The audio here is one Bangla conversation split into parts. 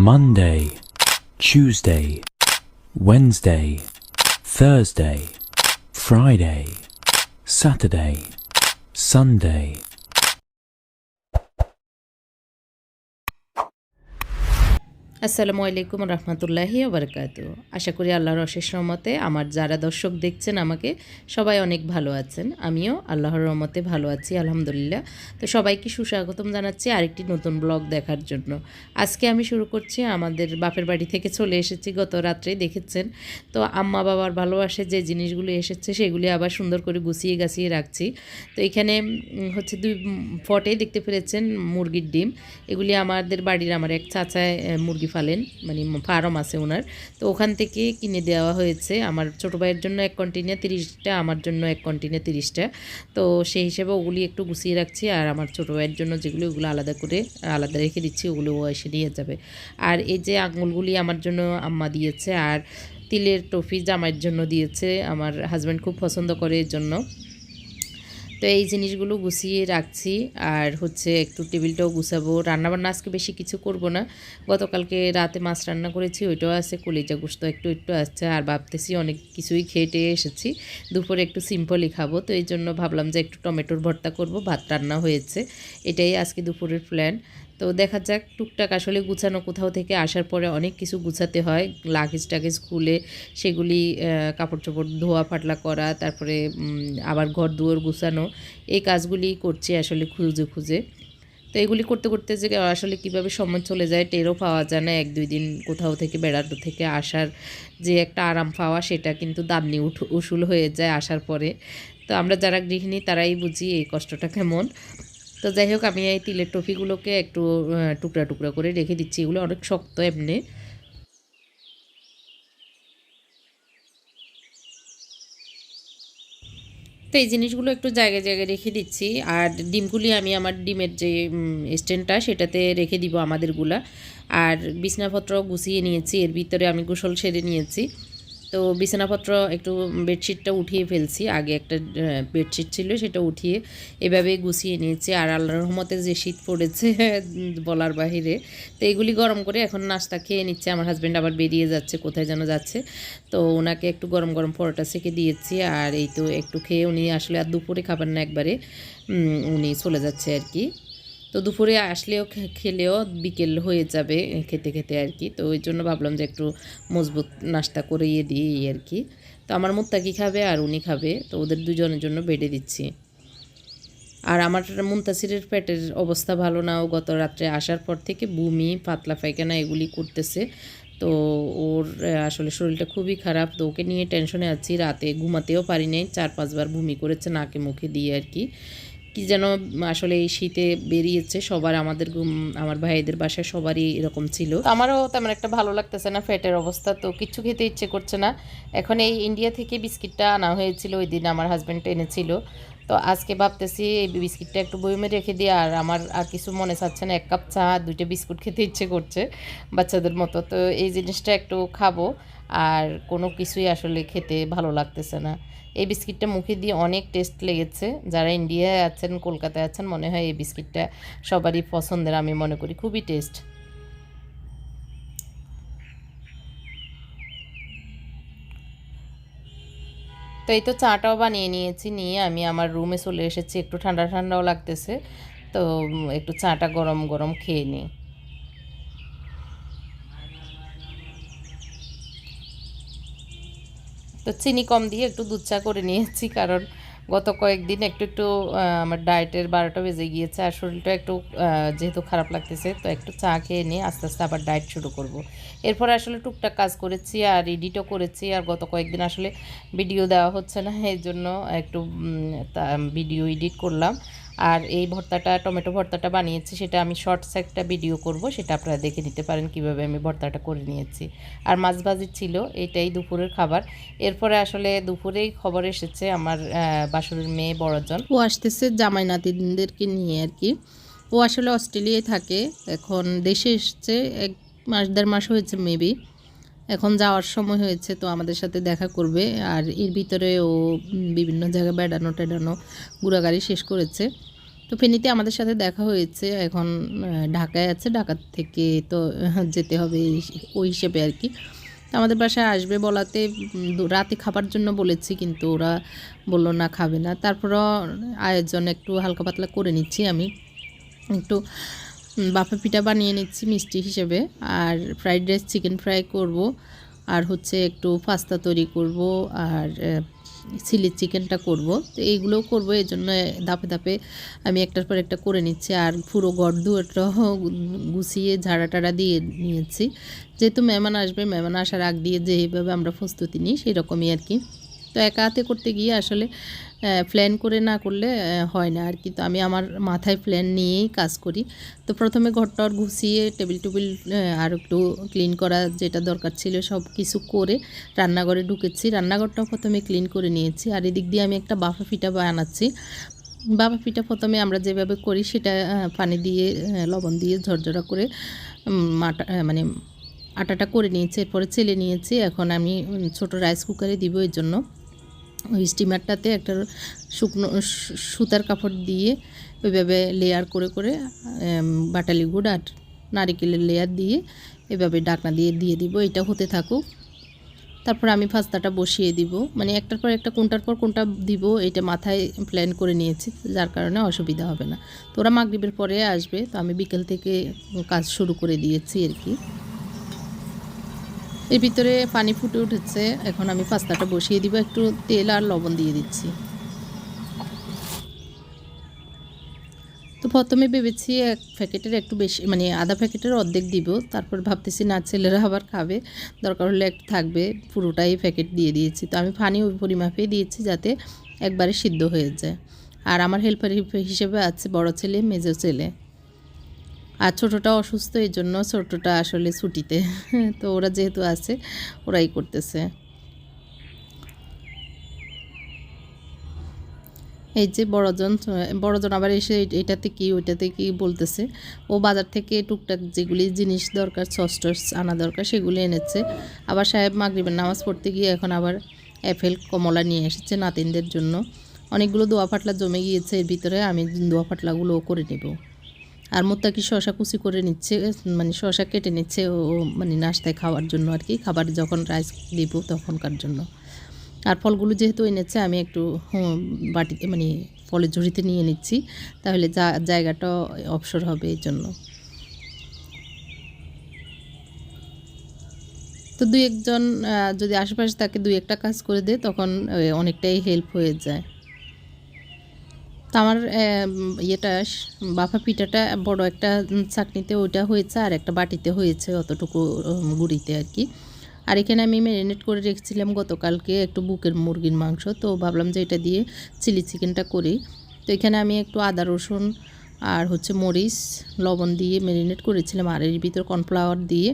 Monday, Tuesday, Wednesday, Thursday, Friday, Saturday, Sunday. আসসালামু আলাইকুম রহমতুল্লাহি ওবরকাতু। আশা করি আল্লাহর অশেষ রহমতে আমার যারা দর্শক দেখছেন আমাকে সবাই অনেক ভালো আছেন। আমিও আল্লাহর রহমতে ভালো আছি আলহামদুলিল্লাহ। তো সবাইকে সুস্বাগতম জানাচ্ছি আরেকটি নতুন ব্লগ দেখার জন্য। আজকে আমি শুরু করছি আমাদের বাপের বাড়ি থেকে চলে এসেছি গত রাত্রে দেখেছেন। তো আম্মা বাবার ভালোবাসে যে জিনিসগুলো এসেছে সেগুলি আবার সুন্দর করে গুছিয়ে গাছিয়ে রাখছি। তো এখানে হচ্ছে দুই ফটে দেখতে পেরেছেন মুরগির ডিম। এগুলি আমাদের বাড়ির আমার এক চাচায় মুরগি ফালেন, মানে ফার্ম আছে ওনার। তো ওখান থেকে কিনে দেওয়া হয়েছে আমার ছোটো ভাইয়ের জন্য 1 কন্টেনার 30টা, আমার জন্য 1 কন্টেনার 30টা। তো সেই হিসেবে ওগুলি একটু গুছিয়ে রাখছি, আর আমার ছোটো ভাইয়ের জন্য যেগুলো ওগুলো আলাদা করে আলাদা রেখে দিচ্ছি, ওগুলো ও এসে নিয়ে যাবে। আর এই যে আঙুলগুলি আমার জন্য আম্মা দিয়েছে, আর তিলের টফি জামাইয়ের জন্য দিয়েছে, আমার হাজব্যান্ড খুব পছন্দ করে এর জন্য। তো এই জিনিসগুলো গুছিয়ে রাখছি, আর হচ্ছে একটু টেবিলটাও গুছাবো। রান্নাবান্না আজকে বেশি কিছু করব না, গতকালকে রাতে মাছ রান্না করেছি ওইটাও আছে, কলিজা গোশত একটু আসছে, আর ভাবতেছি অনেক কিছুই খেয়ে এসেছি, দুপুরে একটু সিম্পলই খাবো। তো এই জন্য ভাবলাম যে একটু টমেটোর ভর্তা করব, ভাত রান্না হয়েছে, এটাই আজকে দুপুরের প্ল্যান। তো দেখা যাক, টুকটাক আসলে গুছানো, কোথাও থেকে আসার পরে অনেক কিছু গুছাতে হয়, লাগেজ টাগেজ খুলে সেগুলি কাপড় চোপড় ধোয়া ফাটলা করা, তারপরে আবার ঘর দুয়ার গুছানো, এই কাজগুলি করছি আসলে খুঁজে খুঁজে। তো এগুলি করতে করতে যে আসলে কিভাবে সময় চলে যায় টেরও পাওয়া যায় না। 1-2 দিন কোথাও থেকে বেড়ানো থেকে আসার যে একটা আরাম পাওয়া, সেটা কিন্তু দামনি উসুল হয়ে যায় আসার পরে। তো আমরা যারা গৃহিণী তারাই বুঝি এই কষ্টটা কেমন। তো যাই হোক, আমি এই তিলের টফিগুলোকে একটু টুকরা টুকরা করে রেখে দিচ্ছি, এগুলো অনেক শক্ত এমনি। তো এই জিনিসগুলো একটু জায়গায় জায়গায় রেখে দিচ্ছি, আর ডিমগুলি আমি আমার ডিমের যে স্ট্যান্ডটা সেটাতে রেখে দিব আমাদেরগুলা। আর বিছানাপত্র গুছিয়ে নিয়েছি, এর ভিতরে আমি গোসল সেরে নিয়েছি। তো বিছানাপত্র একটু বেডশিটটা উঠিয়ে ফেলছি, আগে একটা বেডশিট ছিল সেটা উঠিয়ে এভাবে গুছিয়ে নিয়েছি। আর আল্লাহর রহমতে যে শীত পড়েছে বলার বাহিরে। তো এগুলি গরম করে এখন নাস্তা খেয়ে নিচ্ছে। আমার হাজব্যান্ড আবার বেরিয়ে যাচ্ছে, কোথায় যেন যাচ্ছে, তো ওনাকে একটু গরম গরম পরোটা সেঁকে দিয়েছি। আর এই তো একটু খেয়ে উনি আসলে আর দুপুরে খাবার না, একবারে উনি চলে যাচ্ছে আর কি। তো দুপুরে আসলেও খেলেও বিকেল হয়ে যাবে খেতে খেতে আর কি। তো ওই জন্য ভাবলাম যে একটু মজবুত নাস্তা করিয়ে দিই আর কি। তো আমার মুত্তাকি খাবে আর উনি খাবে, তো ওদের দুজনের জন্য বেড়ে দিচ্ছি। আর আমার মুনতাসিরের পেটের অবস্থা ভালো না, ও গত রাত্রে আসার পর থেকে বমি পাতলা পায়খানা এগুলি করতেছে। তো ওর আসলে শরীরটা খুবই খারাপ, তো ওকে নিয়ে টেনশনে আছি। রাতে ঘুমাতেও পারি নাই, 4-5 বার বমি করেছে নাকে মুখে দিয়ে আর কি। কি যেন আসলে এই শীতে বেরিয়েছে সবার, আমাদের আমার ভাইদের বাসায় সবারই এরকম ছিল। আমারও তেমন একটা ভালো লাগতেছে না, পেটের অবস্থা, তো কিছু খেতে ইচ্ছে করছে না। এখন এই ইন্ডিয়া থেকে বিস্কিটটা আনা হয়েছিল, ওই দিন আমার হাজব্যান্ড এনেছিল। তো আজকে ভাবতেছি এই বিস্কিটটা একটু বয়মে রেখে দিয়ে, আর আমার আর কিছু মনে চাচ্ছে না, 1 কাপ চা 2টা বিস্কুট খেতে ইচ্ছে করছে বাচ্চাদের মতো। তো এই জিনিসটা একটু খাবো, আর কোনো কিছুই আসলে খেতে ভালো লাগতেছে না। এই বিস্কিটটা মুখে দিয়ে অনেক টেস্ট লেগেছে, যারা ইন্ডিয়ায় আছেন কলকাতায় আছেন মনে হয় এই বিস্কিটটা সবারই পছন্দের, আমি মনে করি খুবই টেস্ট। তো এই তো চাটাও বানিয়ে নিয়েছি, নিয়ে আমি আমার রুমে চলে এসেছি, একটু ঠান্ডা ঠান্ডাও লাগতেছে। তো একটু চাটা গরম গরম খেয়ে নিই। তো চিনি কম দিয়ে একটু দুধ চা করে নিয়েছি, কারণ গত কয়েকদিন একটু একটু আমার ডায়েটের 12টা বেজে গিয়েছে, আর শরীরটা একটু যেহেতু খারাপ লাগতেছে, তো একটু চা খেয়ে নিয়ে আস্তে আস্তে আবার ডায়েট শুরু করব। এরপরে আসলে টুকটাক কাজ করেছি, আর এডিটও করেছি, আর গত কয়েকদিন আসলে ভিডিও দেওয়া হচ্ছে না, এই জন্য একটু ভিডিও এডিট করলাম। আর এই ভর্তাটা, টমেটো ভর্তাটা বানিয়েছি, সেটা আমি শর্টস একটা ভিডিও করব, সেটা আপনারা দেখে নিতে পারেন কিভাবে আমি ভর্তাটা করে নিয়েছি। আর মাছ ভাজি ছিল, এটাই দুপুরের খাবার। এরপরে আসলে দুপুরেই খবর এসেছে আমার বাসুরের মেয়ে বড়জন, ও আসতেছে জামাই নাতিনদেরকে নিয়ে আর কি। ও আসলে অস্ট্রেলিয়ায় থাকে, এখন দেশে এসছে 1-1.5 মাস হয়েছে মেবি। এখন যাওয়ার সময় হয়েছে, তো আমাদের সাথে দেখা করবে। আর এর ভিতরে ও বিভিন্ন জায়গায় বেড়ানো টেড়ানো ঘোরাঘুরি শেষ করেছে। তো ফেনীতে আমাদের সাথে দেখা হয়েছে, এখন ঢাকায় আছে, ঢাকা থেকে তো যেতে হবে ওই হিসেবে আর কি। তো আমাদের বাসায় আসবে বলাতে রাতে খাবার জন্য বলেছি, কিন্তু ওরা বললো না, খাবে না। তারপরও আয়োজন একটু হালকা পাতলা করে নিচ্ছি আমি, একটু বাফা পিঠা বানিয়ে নিচ্ছি মিষ্টি হিসেবে, আর ফ্রাইড রাইস চিকেন ফ্রাই করব, আর হচ্ছে একটু পাস্তা তৈরি করব, আর চিলি চিকেনটা করব। তো এইগুলোও করব, এই জন্য ধাপে ধাপে আমি একটার পর একটা করে নিচ্ছি। আর পুরো ঘর দুয়ারটা গুছিয়ে ঝাড়া টাড়া দিয়ে নিয়েছি, যেহেতু মেহমান আসবে, মেহমান আসার আগ দিয়ে যেভাবে আমরা প্রস্তুতি নিই সেই রকমই আর কি। তো একা হাতে করতে গিয়ে আসলে প্ল্যান করে না করলে হয় না আর কি। তো আমি আমার মাথায় প্ল্যান নিয়েই কাজ করি। তো প্রথমে ঘরটর গুছিয়ে টেবিল টুবিল আর একটু ক্লিন করা যেটা দরকার ছিল সব কিছু করে রান্নাঘরে ঢুকেছি। রান্নাঘরটাও প্রথমে ক্লিন করে নিয়েছি, আর এদিক দিয়ে আমি একটা বাফা পিঠা বানাচ্ছি। বাফা পিঠা প্রথমে আমরা যেভাবে করি সেটা পানি দিয়ে লবণ দিয়ে ঝরঝরা করে মানে আটাটা করে নিয়েছি, এরপরে চেলে নিয়েছি। এখন আমি ছোট রাইস কুকারে দিব, এর জন্য ওই স্টিমারটাতে একটা শুকনো সুতার কাপড় দিয়ে ওইভাবে লেয়ার করে করে বাটালি গুড় আর নারিকেলের লেয়ার দিয়ে এভাবে ডাকনা দিয়ে দিয়ে দিব, এটা হতে থাকুক। তারপর আমি পাস্তাটা বসিয়ে দিব, মানে একটার পর একটা কোনটার পর কোনটা দিব এটা মাথায় প্ল্যান করে নিয়েছি, যার কারণে অসুবিধা হবে না। তো ওরা মাগরিবের পরে আসবে, তো আমি বিকেল থেকে কাজ শুরু করে দিয়েছি আর কি। এর ভিতরে পানি ফুটে উঠেছে, এখন আমি পাস্তাটা বসিয়ে দিব, একটু তেল আর লবণ দিয়ে দিচ্ছি। তো প্রথমে ভেবেছি এক প্যাকেটের একটু বেশি, মানে আধা প্যাকেটের অর্ধেক দিব, তারপর ভাবতেছি না, ছেলেরা আবার খাবে, দরকার হলে একটু থাকবে, পুরোটাই প্যাকেট দিয়ে দিয়েছি। তো আমি পানি ওই পরিমাপে দিয়েছি যাতে একবারে সিদ্ধ হয়ে যায়। আর আমার হেল্পার হিসেবে আছে বড় ছেলে, মেজো ছেলে, আর ছোটোটা অসুস্থ, এই জন্য ছোটোটা আসলে ছুটিতে। তো ওরা যেহেতু আছে ওরাই করতেছে। এই যে বড়জন আবার এসে এটাতে কি ওইটাতে কি বলতেছে। ও বাজার থেকে টুকটাক যেগুলি জিনিস দরকার, সস টস আনা দরকার, সেগুলি এনেছে। আবার সাহেব মাগরিবের নামাজ পড়তে গিয়ে এখন আবার অ্যাপেল কমলা নিয়ে এসেছে নাতিনদের জন্য। অনেকগুলো দোয়া ফাটলা জমে গিয়েছে, এর ভিতরে আমি দোয়া ফাটলাগুলোও করে নেব। আর মোত্তাকি শশা কুচি করে নিচ্ছে, মানে শশা কেটে নিচ্ছে ও মানে নাস্তায় খাওয়ার জন্য আর কি, খাবার যখন রাইস দিব তখনকার জন্য। আর ফলগুলো যেহেতু এনেছে আমি একটু বাটিতে মানে ফলের ঝুড়িতে নিয়ে নিচ্ছি, তাহলে জায়গাটা অবসর হবে এই জন্য। তো দুই একজন যদি আশেপাশে তাকে দুই একটা কাজ করে দেয় তখন অনেকটাই হেল্প হয়ে যায়। তো আমার ইয়েটা বাফা পিঠাটা বড় একটা চাকনিতে ওইটা হয়েছে, আর একটা বাটিতে হয়েছে অতটুকু গুঁড়িতে আর কি। আর এখানে আমি ম্যারিনেট করে রেখেছিলাম গতকালকে একটু বুকের মুরগির মাংস, তো ভাবলাম যে এটা দিয়ে চিলি চিকেনটা করি। তো এখানে আমি একটু আদা রসুন আর হচ্ছে মরিচ লবণ দিয়ে ম্যারিনেট করেছিলাম, আর এর ভিতর কর্নফ্লাওয়ার দিয়ে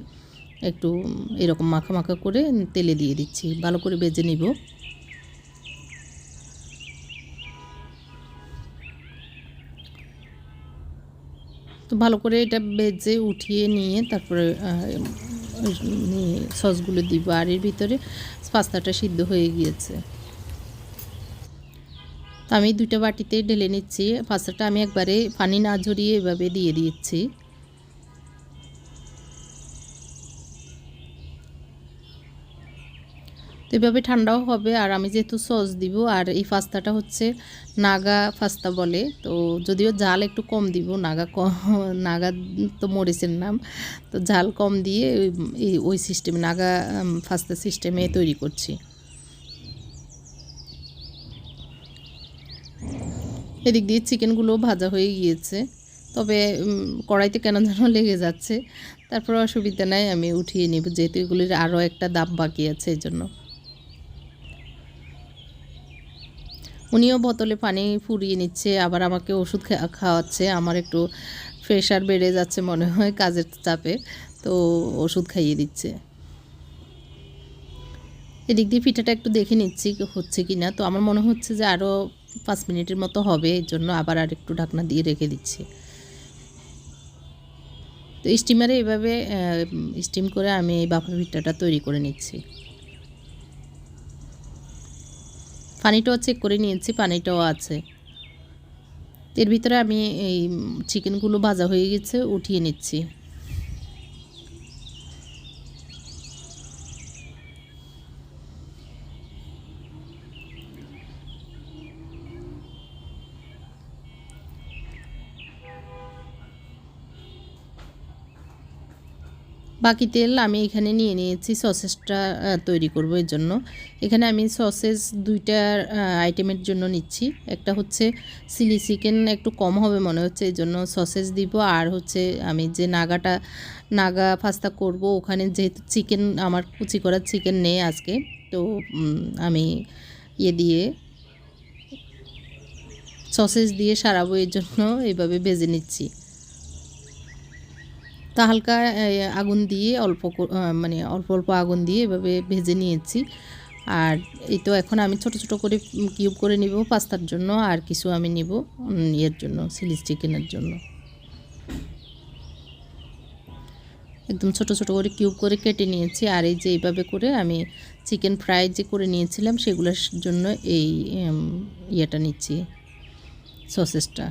একটু এরকম মাখা মাখা করে তেলে দিয়ে দিচ্ছি, ভালো করে ভেজে নিব। তো ভালো করে এটা ভেজে উঠিয়ে নিয়ে তারপরে সসগুলো দিব, আর এর ভিতরে পাস্তাটা সিদ্ধ হয়ে গিয়েছে। তো আমি দুইটা বাটিতে ঢেলে নিচ্ছি, পাস্তাটা আমি একবারে পানি না ঝরিয়ে এভাবে দিয়ে দিচ্ছি। তো এভাবে ঠান্ডাও হবে, আর আমি যেহেতু সস দিব, আর এই পাস্তাটা হচ্ছে নাগা পাস্তা বলে, তো যদিও ঝাল একটু কম দিব, নাগা তো মরিচের নাম, তো ঝাল কম দিয়ে ওই সিস্টেমে নাগা পাস্তা সিস্টেমে তৈরি করছি। এদিক দিয়ে চিকেনগুলো ভাজা হয়ে গিয়েছে, তবে কড়াইতে কেন যেন লেগে যাচ্ছে, তারপর অসুবিধা নাই, আমি উঠিয়ে নিব, যেহেতু এগুলির আরও একটা ধাপ বাকি আছে এই জন্য। উনিও বোতলে পানি ফুরিয়ে নিচ্ছে, আবার আমাকে ওষুধ খাওয়াচ্ছে। আমার একটু প্রেশার বেড়ে যাচ্ছে মনে হয় কাজের চাপে, তো ওষুধ খাইয়ে দিচ্ছে। এদিক দিয়ে পিঠাটা একটু দেখে নিচ্ছি হচ্ছে কি না, তো আমার মনে হচ্ছে যে আরও 5 মিনিটের মতো হবে, এর জন্য আবার আর একটু ঢাকনা দিয়ে রেখে দিচ্ছি। তো স্টিমারে এভাবে স্টিম করে আমি এই বাফা পিঠাটা তৈরি করে নিচ্ছি। পানিটাও চেক করে নিয়েছি, পানিটাও আছে। এর ভিতরে আমি এই চিকেনগুলো ভাজা হয়ে গেছে, উঠিয়ে নিচ্ছি। বাকি তেল আমি এখানে নিয়ে নিয়েছি সসেসটা তৈরি করব। এর জন্য এখানে আমি সসেস দুইটা আইটেমের জন্য নিচ্ছি। একটা হচ্ছে চিলি চিকেন, একটু কম হবে মনে হচ্ছে, এই জন্য সসেস দিব। আর হচ্ছে আমি যে নাগা পাস্তা করব, ওখানে যেহেতু চিকেন আমার কুচি করা চিকেন নেই আজকে, তো আমি দিয়ে সসেস দিয়ে সারাবো, এর জন্য এইভাবে ভেজে নিচ্ছি। তা হালকা আগুন দিয়ে মানে অল্প অল্প আগুন দিয়ে এভাবে ভেজে নিয়েছি। আর এই তো এখন আমি ছোট ছোট করে কিউব করে নিব পাস্তার জন্য, আর কিছু আমি নিব এর জন্য চিলি চিকেনের জন্য। একদম ছোট ছোট করে কিউব করে কেটে নিয়েছি। আর এই যে এইভাবে করে আমি চিকেন ফ্রাই যে করে নিয়েছিলাম সেগুলোর জন্য এই ইয়েটা নিচ্ছি, সসেসটা।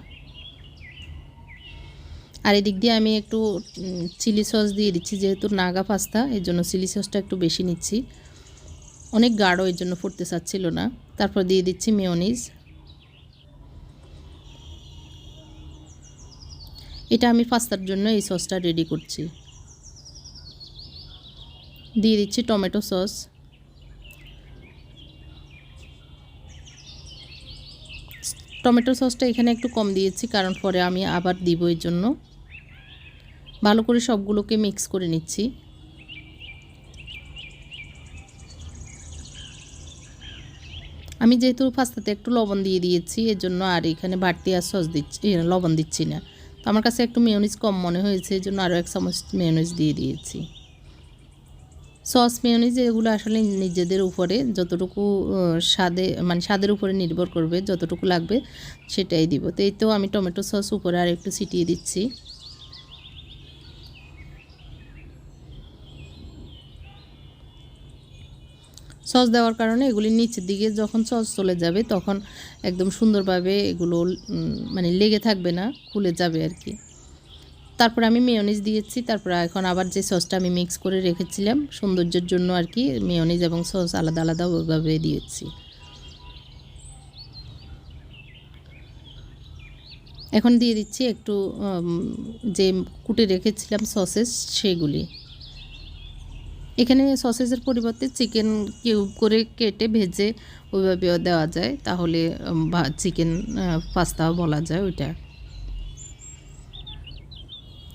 আর এদিক দিয়ে আমি একটু চিলি সস দিয়ে দিচ্ছি, যেহেতু নাগা পাস্তা এর জন্য চিলি সসটা একটু বেশি নিচ্ছি, অনেক গাঢ় এর জন্য ফুটতে চাচ্ছিল না। তারপর দিয়ে দিচ্ছি মেয়োনিজ। এটা আমি পাস্তার জন্য এই সসটা রেডি করছি। দিয়ে দিচ্ছি টমেটো সস। টমেটো সসটা এখানে একটু কম দিয়েছি, কারণ পরে আমি আবার দিব, এর জন্য ভালো করে সবগুলোকে মিক্স করে নিচ্ছি। আমি যেহেতু পাস্তাতে একটু লবণ দিয়ে দিয়েছি, এর জন্য আর এখানে বাড়তি আর সস দিচ্ছি, লবণ দিচ্ছি না। তো আমার কাছে একটু মেয়োনিজ কম মনে হয়েছে, এর জন্য আরও 1 চামচ মেয়োনিজ দিয়ে দিয়েছি। সস মেয়োনিজ এগুলো আসলে নিজেদের উপরে যতটুকু স্বাদের উপরে নির্ভর করবে, যতটুকু লাগবে সেটাই দিব। তো এই তো আমি টমেটো সস উপরে আর একটু ছিটিয়ে দিচ্ছি। সস দেওয়ার কারণে এগুলির নিচের দিকে যখন সস চলে যাবে তখন একদম সুন্দরভাবে এগুলো মানে লেগে থাকবে না, খুলে যাবে আর কি। তারপর আমি মেয়োনিজ দিয়েছি। তারপর এখন আবার যে সসটা আমি মিক্স করে রেখেছিলাম সৌন্দর্যের জন্য আর কি, মেয়োনিজ এবং সস আলাদা আলাদা ওইভাবে দিয়েছি। এখন দিয়ে দিচ্ছি একটু যে কুটে রেখেছিলাম সসেস সেগুলি। এখানে সসেসের পরিবর্তে চিকেন কিউব করে কেটে ভেজে ওইভাবেও দেওয়া যায়, তাহলে চিকেন পাস্তাও বলা যায় ওইটা।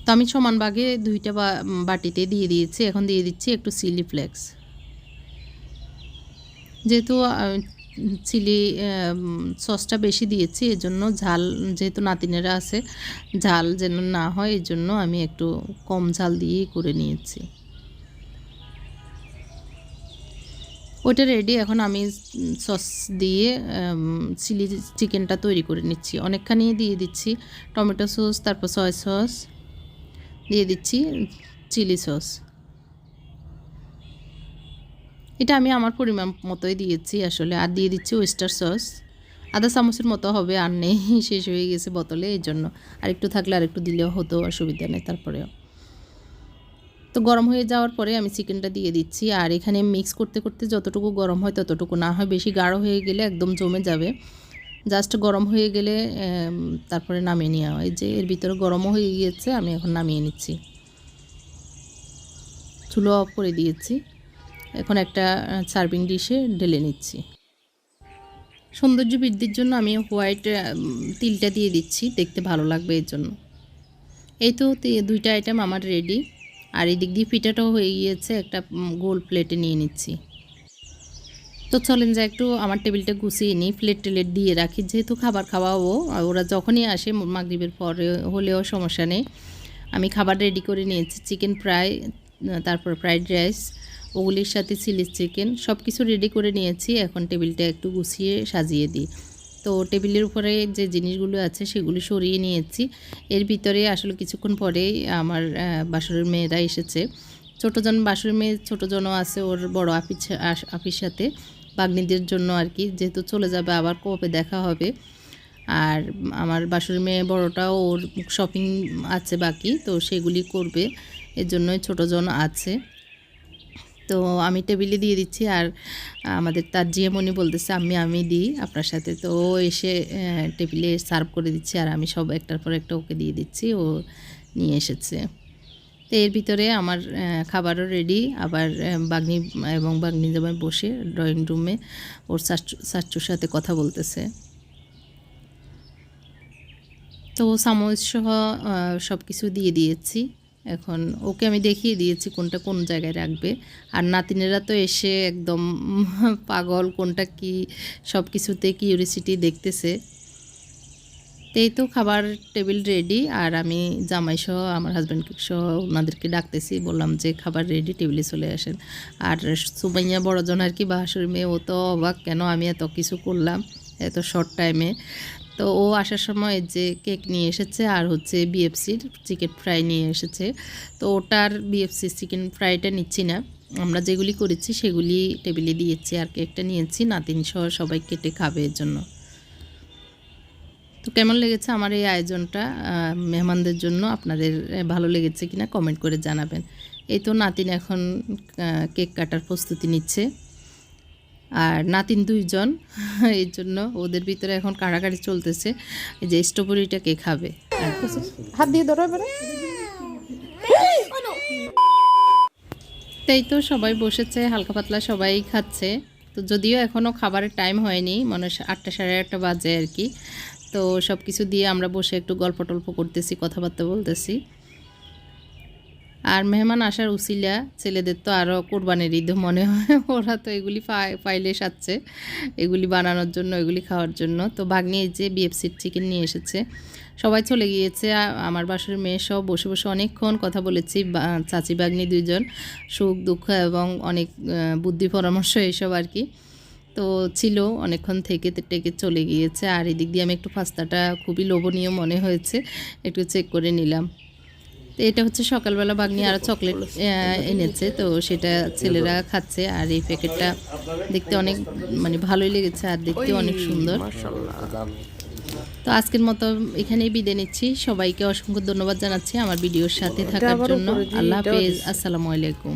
তো আমি সমান ভাগে দুইটা বাটিতে দিয়ে দিয়েছি। এখন দিয়ে দিচ্ছি একটু চিলি ফ্লেক্স। যেহেতু চিলি সসটা বেশি দিয়েছি, এজন্য ঝাল, যেহেতু নাতিনেরা আছে, ঝাল যেন না হয় এই জন্য আমি একটু কম ঝাল দিয়েই করে নিয়েছি। ওইটা রেডি। এখন আমি সস দিয়ে চিলি চিকেনটা তৈরি করে নিচ্ছি। অনেকখানি দিয়ে দিচ্ছি টমেটো সস, তারপর সয়া সস দিয়ে দিচ্ছি, চিলি সস। এটা আমি আমার পরিমাণ মতোই দিয়েছি আসলে। আর দিয়ে দিচ্ছি ওয়েস্টার সস, আধা চামচের মতো হবে, আর নেই, শেষ হয়ে গেছে বোতলে, এই জন্য। আর একটু থাকলে আর একটু দিলেও হতো, অসুবিধা নেই। তারপরেও তো গরম হয়ে যাওয়ার পরে আমি চিকেনটা দিয়ে দিচ্ছি। আর এখানে মিক্স করতে করতে যতটুকু গরম হয় ততটুকু, না হয় বেশি গাঢ় হয়ে গেলে একদম জমে যাবে। জাস্ট গরম হয়ে গেলে তারপরে নামিয়ে নেওয়া হয়। যে এর ভিতরে গরমও হয়ে গিয়েছে, আমি এখন নামিয়ে নিচ্ছি। চুলো অফ করে দিয়েছি। এখন একটা সার্ভিং ডিশে ঢেলে নিচ্ছি। সৌন্দর্য বৃদ্ধির জন্য আমি হোয়াইট তিলটা দিয়ে দিচ্ছি, দেখতে ভালো লাগবে এর জন্য। এই তো দুইটা আইটেম আমার রেডি। আর এই দিক দিয়ে পিঠাটাও হয়ে গিয়েছে, একটা গোল প্লেটে নিয়ে নিচ্ছি। তো চলেন যা একটু আমার টেবিলটা গুছিয়ে নিই, প্লেট দিয়ে রাখি, যেহেতু খাবার খাওয়াবো। ওরা যখনই আসে মাগরিবের পরে হলেও সমস্যা নেই। আমি খাবার রেডি করে নিয়েছি, চিকেন ফ্রাই, তারপর ফ্রাইড রাইস, ওগুলির সাথে চিলি চিকেন, সব কিছু রেডি করে নিয়েছি। এখন টেবিলটা একটু গুছিয়ে সাজিয়ে দিই। তো টেবিলের উপরে যে জিনিসগুলো আছে সেগুলি সরিয়ে নিয়েছি। এর ভিতরে আসলে কিছুক্ষণ পরেই আমার বাসুরের মেয়েরা এসেছে। ছোটোজন বাসুরের মেয়ে, ছোটোজনও আছে ওর বড় আপির সাথে, বাগ্নিদের জন্য আর কি, যেহেতু চলে যাবে আবার কবে দেখা হবে। আর আমার বাসুর মেয়ে বড়টাও ওর শপিং আছে বাকি, তো সেগুলি করবে, এর জন্যই ছোটোজন আছে। তো আমি টেবিলে দিয়ে দিচ্ছি, আর আমাদের তার জিয়ামণি বলতেছে আমি দিই আপনার সাথে। তো ও এসে টেবিলে সার্ভ করে দিচ্ছে, আর আমি সব একটার পর একটা ওকে দিয়ে দিচ্ছি, ও নিয়ে এসেছে। তো এর ভিতরে আমার খাবারও রেডি। আবার বাগ্নি এবং বাগ্নি জামাই বসে ড্রয়িং রুমে ওর চাচুর সাথে কথা বলতেছে। তো চামচ সহ সব কিছু দিয়ে দিয়েছি। এখন ওকে আমি দেখিয়ে দিয়েছি কোনটা কোন জায়গায় রাখবে। আর নাতিনেরা তো এসে একদম পাগল, কোনটা কি সব কিছুতে কিউরিসিটি দেখতেছে। এই তো খাবার টেবিল রেডি, আর আমি জামাই সহ আমার হাজব্যান্ডকে সহ ওনাদেরকে ডাকতেছি, বললাম যে খাবার রেডি, টেবিলে চলে আসেন। আর সুমাইয়া বড়জন আর কি বাহাসুর মেয়ে, ও তো অবাক কেন আমি এত কিছু করলাম এত শর্ট টাইমে। তো ও আসার সময় যে কেক নিয়ে এসেছে, আর হচ্ছে বিএফসির চিকেন ফ্রাই নিয়ে এসেছে। তো ওটার বিএফসির চিকেন ফ্রাইটা নিচ্ছি না, আমরা যেগুলি করেছি সেগুলি টেবিলে দিয়েছি, আর কেকটা নিয়েছি নাতিন সহ সবাই কেটে খাবে এর জন্য। তো কেমন লেগেছে আমার এই আয়োজনটা মেহমানদের জন্য, আপনাদের ভালো লেগেছে কিনা কমেন্ট করে জানাবেন। এই তো নাতিন এখন কেক কাটার প্রস্তুতি নিচ্ছে, আর নাতিন দুইজন, এই জন্য ওদের ভিতরে এখন কাড়াকাড়ি চলতেছে যে স্ট্রবেরিটা কে খাবে। হাত দিয়ে ধরো এবারে। তাই তো সবাই বসেছে হালকা পাতলা সবাই খাচ্ছে। তো যদিও এখনও খাবারের টাইম হয়নি, মনে হয় 8টা সাড়ে 8টা বাজে আর কি। তো সব কিছু দিয়ে আমরা বসে একটু গল্প টল্প করতেছি, কথাবার্তা বলতেছি। আর মেহমান আসার উসিলা ছেলেদের তো আরও কোরবানির ঈদ মনে হয়, ওরা তো এগুলি পাইলে সাচ্ছে এগুলি বানানোর জন্য, এগুলি খাওয়ার জন্য। তো ভাগ্নি এই যে বিএফসির চিকেন নিয়ে এসেছে, সবাই চলে গিয়েছে। আমার বাসুর মেয়ে সব বসে বসে অনেকক্ষণ কথা বলেছি, চাচি ভাগ্নি দুইজন, সুখ দুঃখ এবং অনেক বুদ্ধি পরামর্শ এইসব আর কি। তো ছিল অনেকক্ষণ থেকে টেকে চলে গিয়েছে। আর এদিক দিয়ে আমি একটু পাস্তাটা খুবই লোভনীয় মনে হয়েছে, একটু চেক করে নিলাম। তো এটা হচ্ছে সকালবেলা বাগনি আর চকলেট এনেছে, তো সেটা ছেলেরা খাচ্ছে। আর এই প্যাকেটটা দেখতে অনেক মানে ভালোই লেগেছে, আর দেখতে অনেক সুন্দর। তো আজকের মতো এখানেই বিদায় নিচ্ছি, সবাইকে অসংখ্য ধন্যবাদ জানাচ্ছি আমার ভিডিওর সাথে থাকার জন্য। আল্লাহ হাফেজ, আসসালামু আলাইকুম।